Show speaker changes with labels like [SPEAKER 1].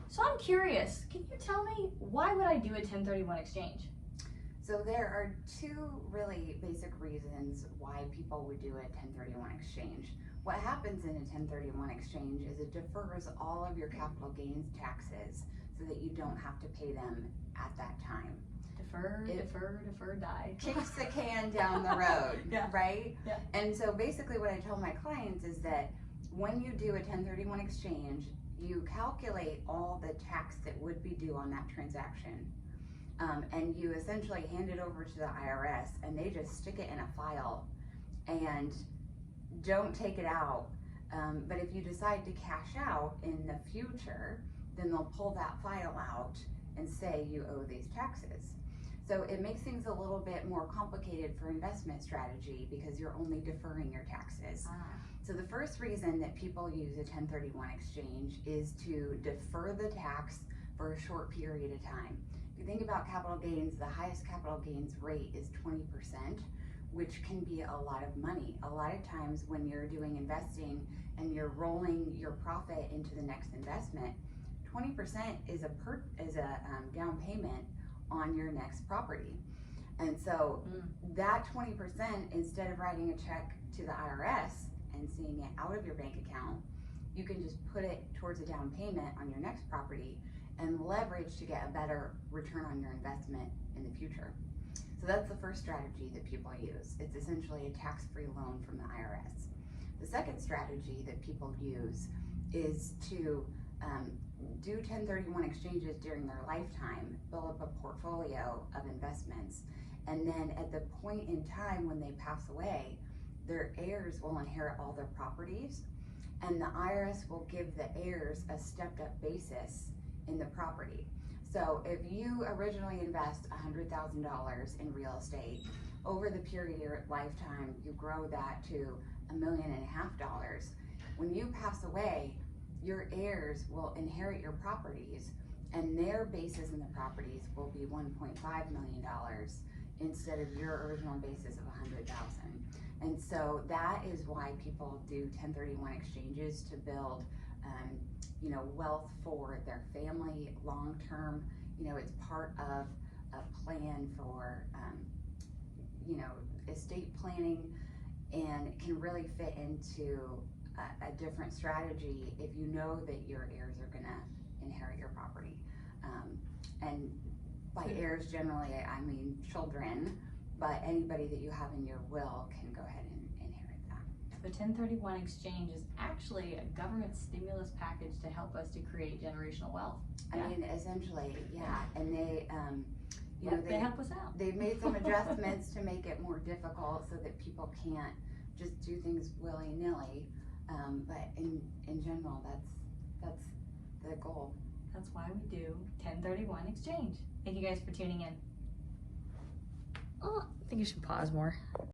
[SPEAKER 1] So I'm curious, can you tell me why would I do a 1031 exchange?
[SPEAKER 2] So there are two really basic reasons why people would do a 1031 exchange. What happens in a 1031 exchange is it defers all of your capital gains taxes so that you don't have to pay them at that time.
[SPEAKER 1] Defer, die.
[SPEAKER 2] Kicks the can down the road,
[SPEAKER 1] Yeah.
[SPEAKER 2] right?
[SPEAKER 1] Yeah.
[SPEAKER 2] And so basically what I tell my clients is that when you do a 1031 exchange, you calculate all the tax that would be due on that transaction. And you essentially hand it over to the IRS and they just stick it in a file and don't take it out. But if you decide to cash out in the future, then they'll pull that file out and say you owe these taxes. So it makes things a little bit more complicated for investment strategy because you're only deferring your taxes. So the first reason that people use a 1031 exchange is to defer the tax for a short period of time. If you think about capital gains, the highest capital gains rate is 20%, which can be a lot of money. A lot of times when you're doing investing and you're rolling your profit into the next investment, 20% is a down payment on your next property. And so that 20%, instead of writing a check to the IRS and seeing it out of your bank account, you can just put it towards a down payment on your next property and leverage to get a better return on your investment in the future. So that's the first strategy that people use. It's essentially a tax-free loan from the IRS. The second strategy that people use is to do 1031 exchanges during their lifetime, build up a portfolio of investments, and then at the point in time when they pass away, their heirs will inherit all their properties, and the IRS will give the heirs a stepped-up basis in the property. So if you originally invest $100,000 in real estate, over the period of your lifetime, you grow that to $1.5 million. When you pass away, your heirs will inherit your properties and their basis in the properties will be $1.5 million instead of your original basis of $100,000. And so that is why people do 1031 exchanges, to build wealth for their family long term. It's part of a plan for estate planning, and it can really fit into a different strategy if you know that your heirs are gonna inherit your property. And by heirs, generally, I mean children, but anybody that you have in your will can go ahead and inherit that.
[SPEAKER 1] The 1031 exchange is actually a government stimulus package to help us to create generational wealth.
[SPEAKER 2] I mean, essentially, yeah. And they,
[SPEAKER 1] they help us out.
[SPEAKER 2] They've made some adjustments to make it more difficult so that people can't just do things willy-nilly. But in general, that's the goal.
[SPEAKER 1] That's why we do 1031 exchange. Thank you guys for tuning in. Oh, I think you should pause more.